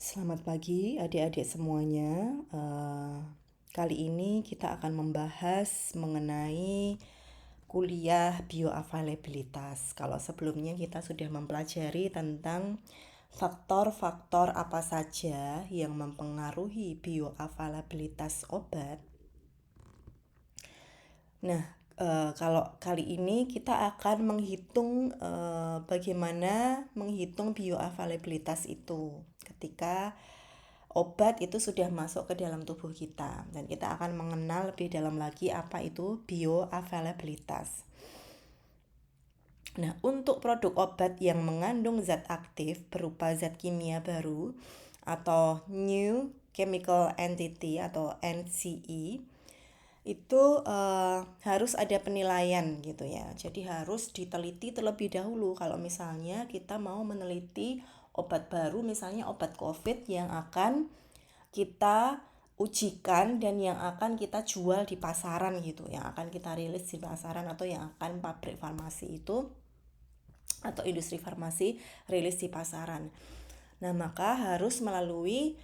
Selamat pagi adik-adik semuanya. Kali ini kita akan membahas mengenai kuliah bioavailabilitas. Kalau sebelumnya kita sudah mempelajari tentang faktor-faktor apa saja yang mempengaruhi bioavailabilitas obat. Nah, kalau kali ini kita akan menghitung bagaimana menghitung bioavailabilitas itu ketika obat itu sudah masuk ke dalam tubuh kita, dan kita akan mengenal lebih dalam lagi apa itu bioavailabilitas. Nah, untuk produk obat yang mengandung zat aktif berupa zat kimia baru atau New Chemical Entity atau NCE, itu harus ada penilaian gitu ya. Jadi harus diteliti terlebih dahulu kalau misalnya kita mau meneliti obat baru, misalnya obat COVID yang akan kita ujikan dan yang akan kita jual di pasaran gitu, yang akan kita rilis di pasaran atau yang akan pabrik farmasi itu atau industri farmasi rilis di pasaran. Nah, maka harus melalui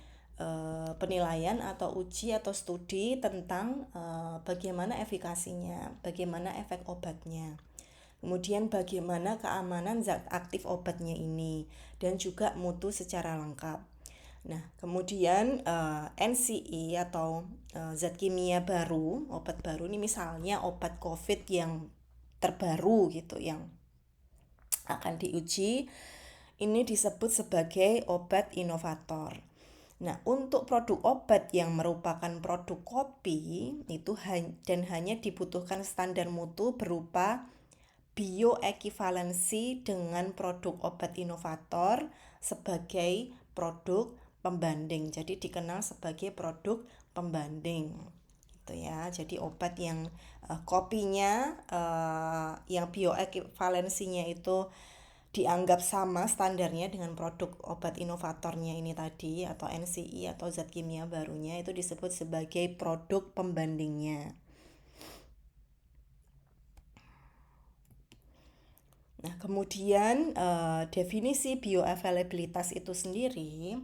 penilaian atau uji atau studi tentang bagaimana efikasinya, bagaimana efek obatnya, kemudian bagaimana keamanan zat aktif obatnya ini, dan juga mutu secara lengkap. Nah, kemudian NCE atau zat kimia baru, obat baru ini misalnya obat COVID yang terbaru gitu, yang akan diuji, ini disebut sebagai obat inovator. Nah, untuk produk obat yang merupakan produk kopi itu dan hanya dibutuhkan standar mutu berupa bioekivalensi dengan produk obat inovator sebagai produk pembanding. Jadi dikenal sebagai produk pembanding. Gitu ya. Jadi obat yang kopinya yang bioekivalensinya itu dianggap sama standarnya dengan produk obat inovatornya ini tadi atau NCE atau zat kimia barunya, itu disebut sebagai produk pembandingnya. Nah, kemudian definisi bioavailabilitas itu sendiri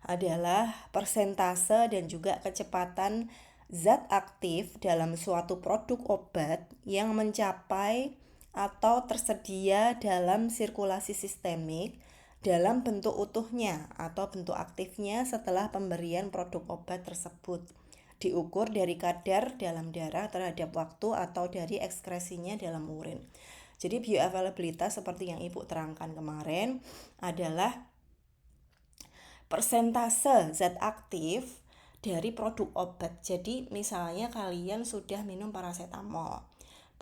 adalah persentase dan juga kecepatan zat aktif dalam suatu produk obat yang mencapai atau tersedia dalam sirkulasi sistemik dalam bentuk utuhnya atau bentuk aktifnya setelah pemberian produk obat tersebut, diukur dari kadar dalam darah terhadap waktu atau dari ekskresinya dalam urin. Jadi bioavailabilitas seperti yang Ibu terangkan kemarin adalah persentase zat aktif dari produk obat. Jadi misalnya kalian sudah minum paracetamol.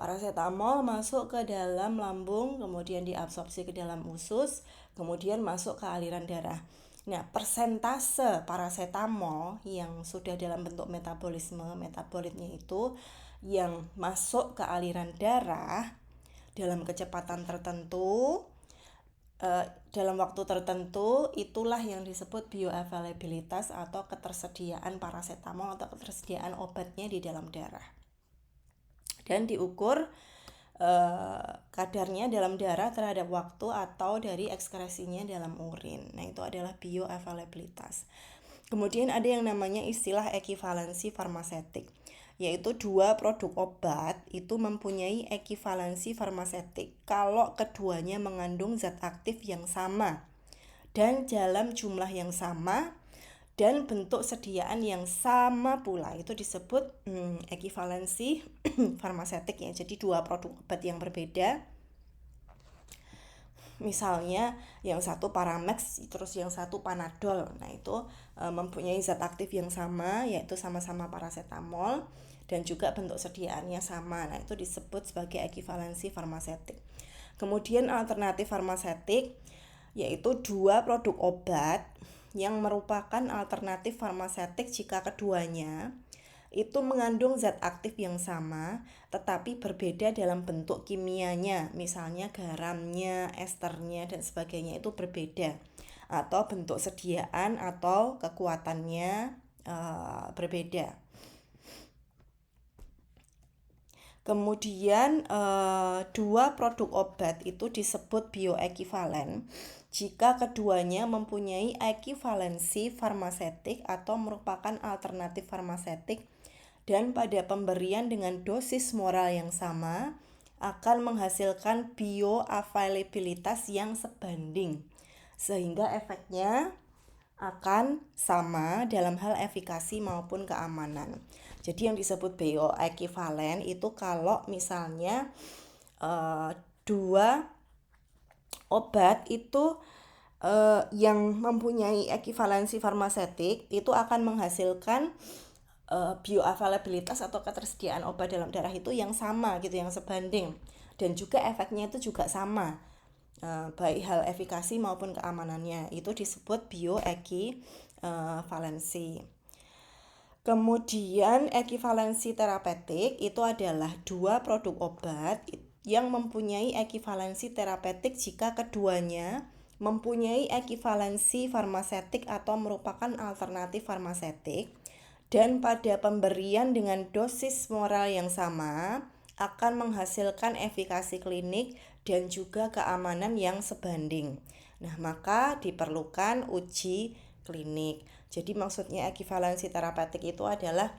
Paracetamol masuk ke dalam lambung, kemudian diabsorpsi ke dalam usus, kemudian masuk ke aliran darah. Nah, persentase paracetamol yang sudah dalam bentuk metabolitnya itu yang masuk ke aliran darah dalam kecepatan tertentu, dalam waktu tertentu, itulah yang disebut bioavailabilitas atau ketersediaan paracetamol atau ketersediaan obatnya di dalam darah. Dan diukur kadarnya dalam darah terhadap waktu atau dari ekskresinya dalam urin. Nah, itu adalah bioavailabilitas. Kemudian ada yang namanya istilah ekivalensi farmasetik, yaitu dua produk obat itu mempunyai ekivalensi farmasetik kalau keduanya mengandung zat aktif yang sama dan dalam jumlah yang sama dan bentuk sediaan yang sama pula. Itu disebut ekivalensi farmasetik ya. Jadi dua produk obat yang berbeda, misalnya yang satu Paramex terus yang satu Panadol. Nah, itu mempunyai zat aktif yang sama, yaitu sama-sama paracetamol, dan juga bentuk sediaannya sama. Nah, itu disebut sebagai ekivalensi farmasetik. Kemudian alternatif farmasetik yaitu dua produk obat yang merupakan alternatif farmasetik jika keduanya itu mengandung zat aktif yang sama tetapi berbeda dalam bentuk kimianya, misalnya garamnya, esternya, dan sebagainya itu berbeda, atau bentuk sediaan atau kekuatannya berbeda. Kemudian dua produk obat itu disebut bioekivalen jika keduanya mempunyai ekivalensi farmasetik atau merupakan alternatif farmasetik dan pada pemberian dengan dosis moral yang sama akan menghasilkan bioavailabilitas yang sebanding sehingga efeknya akan sama dalam hal efikasi maupun keamanan. Jadi yang disebut bioekivalen itu kalau misalnya dua obat itu yang mempunyai ekivalensi farmasetik itu akan menghasilkan bioavailabilitas atau ketersediaan obat dalam darah itu yang sama gitu, yang sebanding, dan juga efeknya itu juga sama, baik hal efikasi maupun keamanannya itu disebut bioekivalensi. Kemudian ekivalensi terapeutik itu adalah dua produk obat yang mempunyai ekivalensi terapeutik jika keduanya mempunyai ekivalensi farmasetik atau merupakan alternatif farmasetik dan pada pemberian dengan dosis moral yang sama akan menghasilkan efikasi klinik dan juga keamanan yang sebanding. Nah, maka diperlukan uji klinik. Jadi maksudnya ekivalensi terapeutik itu adalah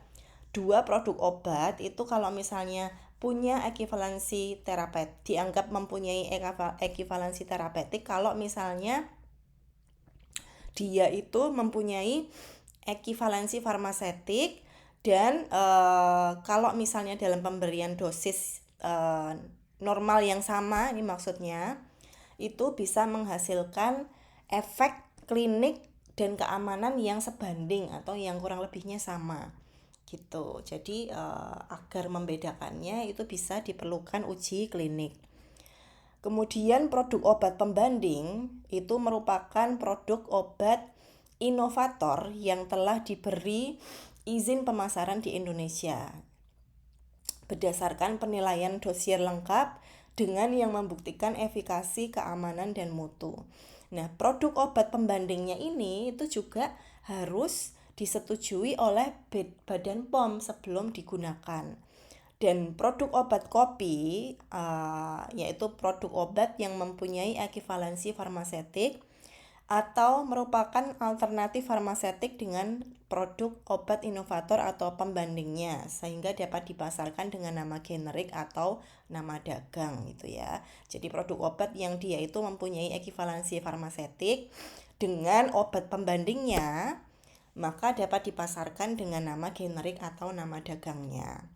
dua produk obat itu kalau misalnya punya ekivalensi terapeutik, dianggap mempunyai ekivalensi terapeutik kalau misalnya dia itu mempunyai ekivalensi farmasetik dan kalau misalnya dalam pemberian dosis normal yang sama, ini maksudnya itu bisa menghasilkan efek klinik dan keamanan yang sebanding atau yang kurang lebihnya sama gitu. Jadi agar membedakannya itu bisa diperlukan uji klinik. Kemudian produk obat pembanding itu merupakan produk obat inovator yang telah diberi izin pemasaran di Indonesia berdasarkan penilaian dosier lengkap dengan yang membuktikan efikasi, keamanan, dan mutu. Nah, produk obat pembandingnya ini itu juga harus disetujui oleh Badan POM sebelum digunakan. Dan produk obat kopi yaitu produk obat yang mempunyai ekivalensi farmasetik atau merupakan alternatif farmasetik dengan produk obat inovator atau pembandingnya sehingga dapat dipasarkan dengan nama generik atau nama dagang gitu ya. Jadi produk obat yang dia itu mempunyai ekivalensi farmasetik dengan obat pembandingnya maka dapat dipasarkan dengan nama generik atau nama dagangnya.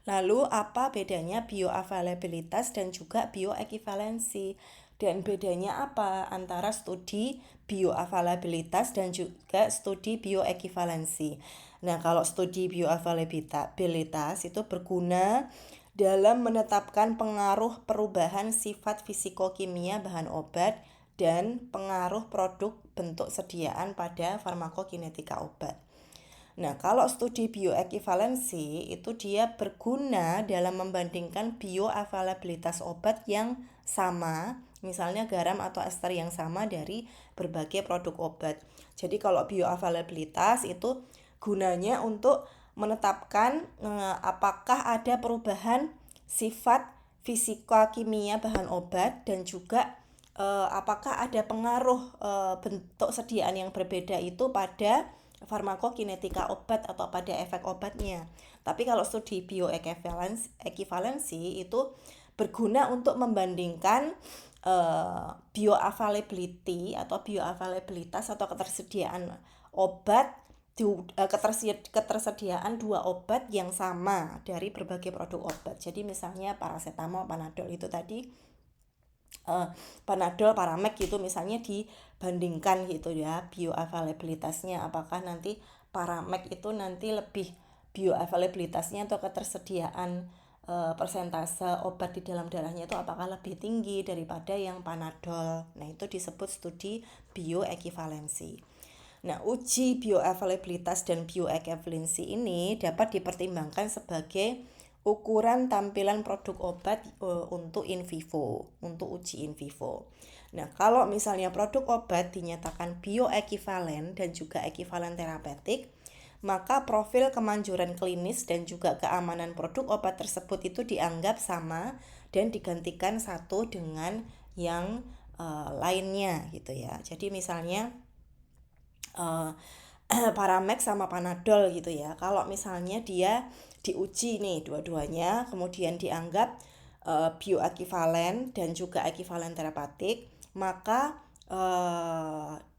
Lalu apa bedanya bioavailabilitas dan juga bioekivalensi? Dan bedanya apa antara studi bioavailabilitas dan juga studi bioekivalensi? Nah, kalau studi bioavailabilitas itu berguna dalam menetapkan pengaruh perubahan sifat fisikokimia bahan obat dan pengaruh produk bentuk sediaan pada farmakokinetika obat. Nah, kalau studi bioekivalensi itu dia berguna dalam membandingkan bioavailabilitas obat yang sama, misalnya garam atau ester yang sama dari berbagai produk obat. Jadi kalau bioavailabilitas itu gunanya untuk menetapkan apakah ada perubahan sifat fisika kimia bahan obat dan juga apakah ada pengaruh bentuk sediaan yang berbeda itu pada farmakokinetika obat atau pada efek obatnya. Tapi kalau studi bioekivalensi itu berguna untuk membandingkan bioavailability atau bioavailabilitas atau ketersediaan obat ketersediaan dua obat yang sama dari berbagai produk obat. Jadi misalnya paracetamol, panadol itu tadi Panadol, Paramek gitu misalnya dibandingkan gitu ya bioavailabilitasnya, apakah nanti Paramek itu nanti lebih bioavailabilitasnya atau ketersediaan persentase obat di dalam darahnya itu apakah lebih tinggi daripada yang Panadol. Nah, itu disebut studi bioekivalensi. Nah, uji bioavailabilitas dan bioekivalensi ini dapat dipertimbangkan sebagai ukuran tampilan produk obat untuk in vivo, untuk uji in vivo. Nah, kalau misalnya produk obat dinyatakan bioekivalen dan juga ekivalen terapeutik, maka profil kemanjuran klinis dan juga keamanan produk obat tersebut itu dianggap sama dan digantikan satu dengan yang lainnya gitu ya. Jadi misalnya uh, Paramex sama Panadol gitu ya. Kalau misalnya dia diuji nih dua-duanya, kemudian dianggap bioekivalen dan juga ekivalen terapeutik, maka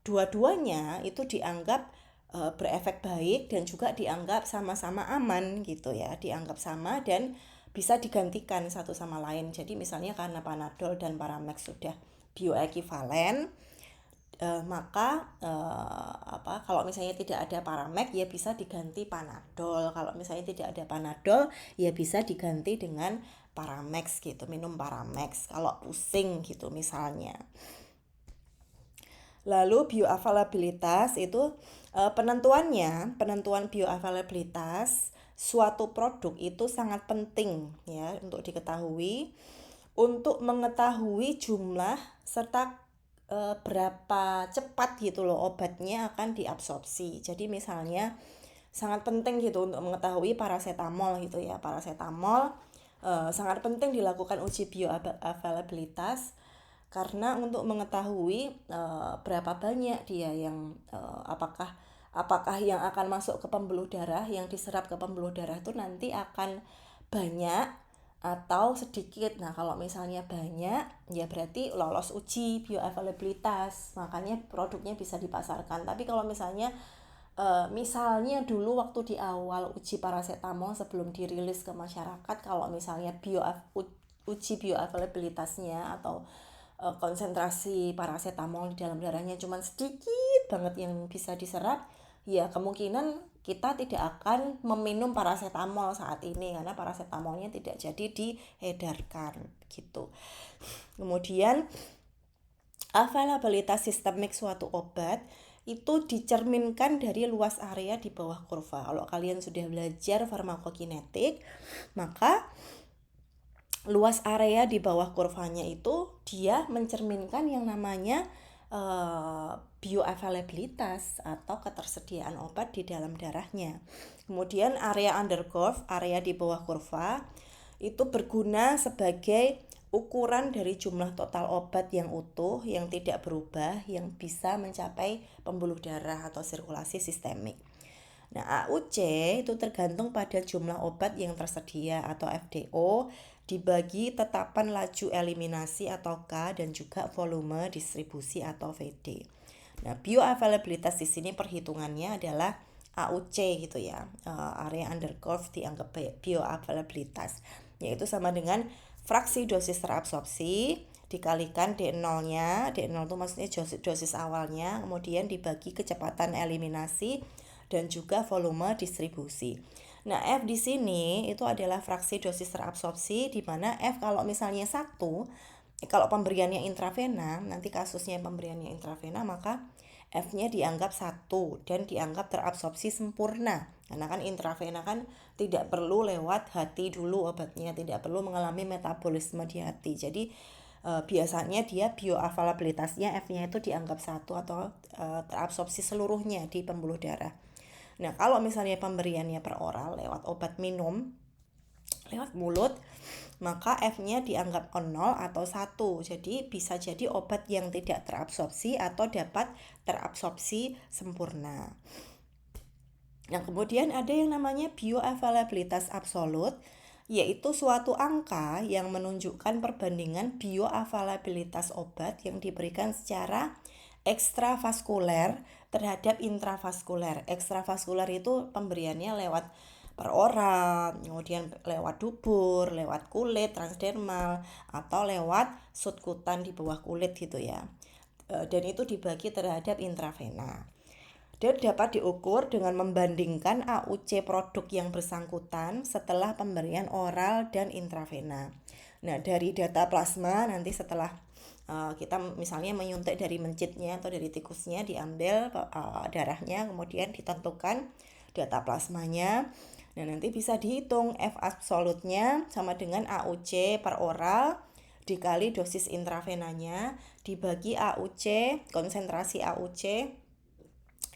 dua-duanya itu dianggap berefek baik dan juga dianggap sama-sama aman gitu ya, dianggap sama dan bisa digantikan satu sama lain. Jadi misalnya karena Panadol dan Paramex sudah bioekivalen, maka kalau misalnya tidak ada Paramex ya bisa diganti Panadol. Kalau misalnya tidak ada Panadol ya bisa diganti dengan Paramex gitu, minum Paramex kalau pusing gitu misalnya. Lalu bioavailabilitas itu penentuan bioavailabilitas suatu produk itu sangat penting ya untuk diketahui, untuk mengetahui jumlah serta berapa cepat gitu loh obatnya akan diabsorpsi. Jadi misalnya sangat penting gitu untuk mengetahui paracetamol gitu ya. Paracetamol sangat penting dilakukan uji bioavailabilitas karena untuk mengetahui berapa banyak dia yang apakah yang akan masuk ke pembuluh darah, yang diserap ke pembuluh darah itu nanti akan banyak atau sedikit. Nah, kalau misalnya banyak, ya berarti lolos uji bioavailabilitas, makanya produknya bisa dipasarkan. Tapi kalau misalnya dulu waktu di awal uji paracetamol sebelum dirilis ke masyarakat, kalau misalnya uji bioavailabilitasnya atau konsentrasi paracetamol di dalam darahnya cuma sedikit banget yang bisa diserap, ya kemungkinan kita tidak akan meminum paracetamol saat ini karena paracetamolnya tidak jadi diedarkan gitu. Kemudian availabilitas sistemik suatu obat itu dicerminkan dari luas area di bawah kurva. Kalau kalian sudah belajar farmakokinetik, maka luas area di bawah kurvanya itu dia mencerminkan yang namanya bioavailabilitas atau ketersediaan obat di dalam darahnya. Kemudian area under curve, area di bawah kurva, itu berguna sebagai ukuran dari jumlah total obat yang utuh, yang tidak berubah, yang bisa mencapai pembuluh darah atau sirkulasi sistemik. Nah, AUC itu tergantung pada jumlah obat yang tersedia atau FDO dibagi tetapan laju eliminasi atau K dan juga volume distribusi atau VD. Nah, bioavailabilitas di sini perhitungannya adalah AUC gitu ya. Area under curve dianggap bioavailabilitas, yaitu sama dengan fraksi dosis terabsorpsi dikalikan D0-nya. D0 itu maksudnya dosis awalnya, kemudian dibagi kecepatan eliminasi dan juga volume distribusi. Nah, F di sini itu adalah fraksi dosis terabsorpsi, di mana F kalau misalnya 1, kalau pemberiannya intravena, nanti kasusnya pemberiannya intravena, maka F-nya dianggap 1 dan dianggap terabsorpsi sempurna. Karena kan intravena kan tidak perlu lewat hati dulu obatnya, tidak perlu mengalami metabolisme di hati. Jadi biasanya dia bioavailabilitasnya F-nya itu dianggap 1 atau terabsorpsi seluruhnya di pembuluh darah. Nah, kalau misalnya pemberiannya per oral lewat obat minum, lewat mulut, maka F-nya dianggap 0 atau 1. Jadi bisa jadi obat yang tidak terabsorpsi atau dapat terabsorpsi sempurna. Nah, kemudian ada yang namanya bioavailabilitas absolut, yaitu suatu angka yang menunjukkan perbandingan bioavailabilitas obat yang diberikan secara ekstravaskuler terhadap intravaskuler. Ekstravaskuler itu pemberiannya lewat per oral, kemudian lewat dubur, lewat kulit transdermal, atau lewat subkutan di bawah kulit gitu ya. Dan itu dibagi terhadap intravena. Dan dapat diukur dengan membandingkan AUC produk yang bersangkutan setelah pemberian oral dan intravena. Nah, dari data plasma nanti setelah kita misalnya menyuntik dari mencitnya atau dari tikusnya, diambil darahnya, kemudian ditentukan data plasmanya. Nah, nanti bisa dihitung F absolutnya sama dengan AUC per oral dikali dosis intravenanya dibagi AUC, konsentrasi AUC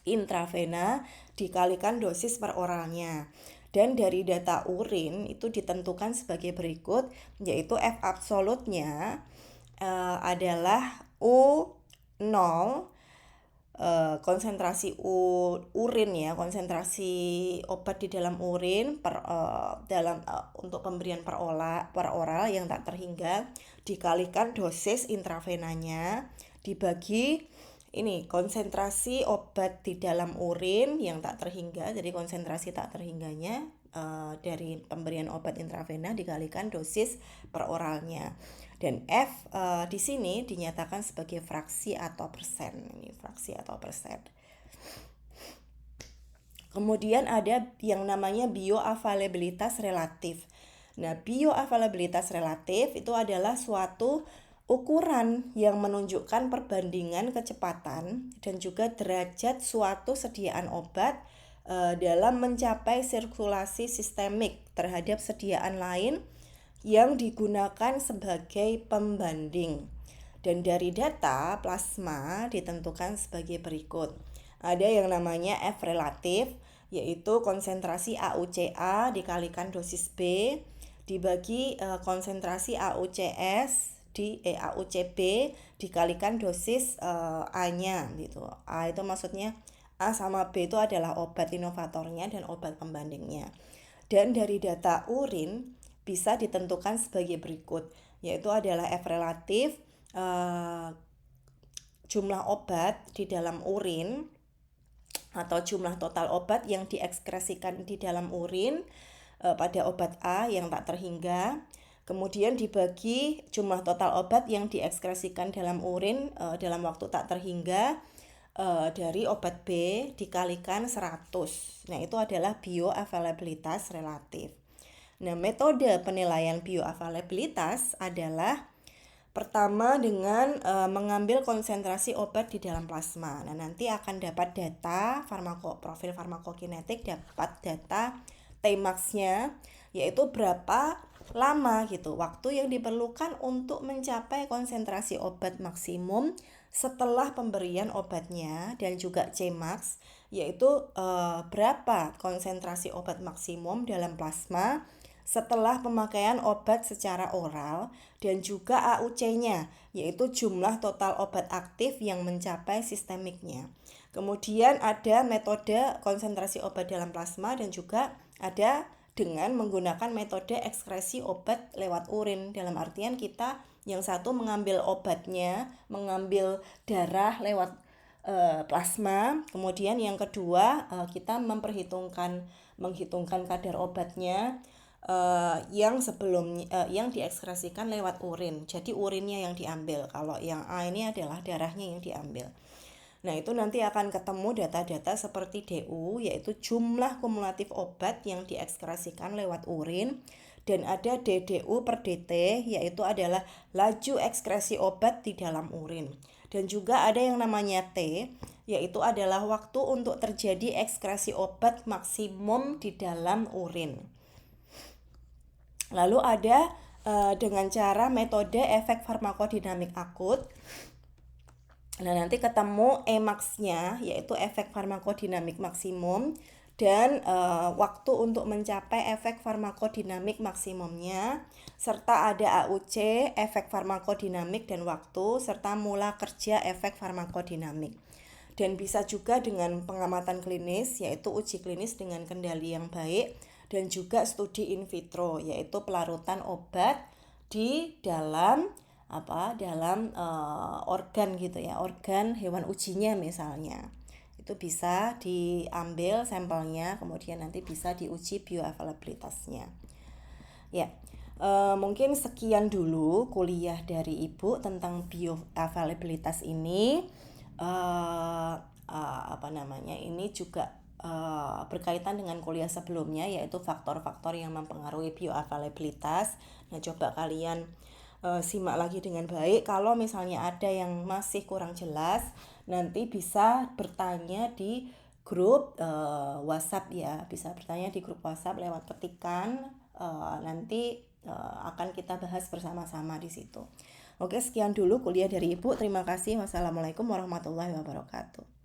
intravena dikalikan dosis per oralnya. Dan dari data urin itu ditentukan sebagai berikut, yaitu F absolutnya adalah U0, konsentrasi urin ya, konsentrasi obat di dalam urin untuk pemberian per oral yang tak terhingga dikalikan dosis intravenanya dibagi ini konsentrasi obat di dalam urin yang tak terhingga, jadi konsentrasi tak terhingganya dari pemberian obat intravena dikalikan dosis per oralnya. Dan F di sini dinyatakan sebagai fraksi atau persen. Ini fraksi atau persen. Kemudian ada yang namanya bioavailabilitas relatif. Nah, bioavailabilitas relatif itu adalah suatu ukuran yang menunjukkan perbandingan kecepatan dan juga derajat suatu sediaan obat dalam mencapai sirkulasi sistemik terhadap sediaan lain yang digunakan sebagai pembanding. Dan dari data plasma ditentukan sebagai berikut. Ada yang namanya F relatif, yaitu konsentrasi AuCA dikalikan dosis B dibagi konsentrasi AuCB dikalikan dosis A-nya gitu. A itu maksudnya A sama B itu adalah obat inovatornya dan obat pembandingnya. Dan dari data urin bisa ditentukan sebagai berikut, yaitu adalah F relatif, jumlah obat di dalam urin atau jumlah total obat yang diekskresikan di dalam urin pada obat A yang tak terhingga, kemudian dibagi jumlah total obat yang diekskresikan dalam urin dalam waktu tak terhingga dari obat B dikalikan 100. Nah, itu adalah bioavailabilitas relatif. Nah, metode penilaian bioavailabilitas adalah pertama dengan mengambil konsentrasi obat di dalam plasma. Nah, nanti akan dapat data profil farmakokinetik, dapat data Tmax-nya, yaitu berapa lama gitu waktu yang diperlukan untuk mencapai konsentrasi obat maksimum setelah pemberian obatnya, dan juga Cmax, yaitu berapa konsentrasi obat maksimum dalam plasma setelah pemakaian obat secara oral, dan juga AUC-nya, yaitu jumlah total obat aktif yang mencapai sistemiknya. Kemudian ada metode konsentrasi obat dalam plasma dan juga ada dengan menggunakan metode ekskresi obat lewat urin. Dalam artian kita yang satu mengambil obatnya, mengambil darah lewat plasma, kemudian yang kedua kita menghitungkan kadar obatnya yang yang diekskresikan lewat urin. Jadi urinnya yang diambil. Kalau yang A ini adalah darahnya yang diambil. Nah, itu nanti akan ketemu data-data seperti DU, yaitu jumlah kumulatif obat yang diekskresikan lewat urin, dan ada DDU per DT, yaitu adalah laju ekskresi obat di dalam urin. Dan juga ada yang namanya T, yaitu adalah waktu untuk terjadi ekskresi obat maksimum di dalam urin. Lalu ada dengan cara metode efek farmakodinamik akut. Nah, nanti ketemu Emax-nya, yaitu efek farmakodinamik maksimum, dan waktu untuk mencapai efek farmakodinamik maksimumnya, serta ada AUC, efek farmakodinamik dan waktu, serta mula kerja efek farmakodinamik. Dan bisa juga dengan pengamatan klinis, yaitu uji klinis dengan kendali yang baik, dan juga studi in vitro, yaitu pelarutan obat di dalam organ gitu ya, organ hewan ujinya misalnya. Itu bisa diambil sampelnya, kemudian nanti bisa diuji bioavailabilitasnya. Ya, mungkin sekian dulu kuliah dari Ibu tentang bioavailabilitas ini. Ini juga berkaitan dengan kuliah sebelumnya, yaitu faktor-faktor yang mempengaruhi bioavailabilitas. Nah, coba kalian simak lagi dengan baik. Kalau misalnya ada yang masih kurang jelas, nanti bisa bertanya di grup WhatsApp ya, bisa bertanya di grup WhatsApp lewat petikan. Nanti akan kita bahas bersama-sama di situ. Oke, sekian dulu kuliah dari Ibu. Terima kasih. Wassalamualaikum warahmatullahi wabarakatuh.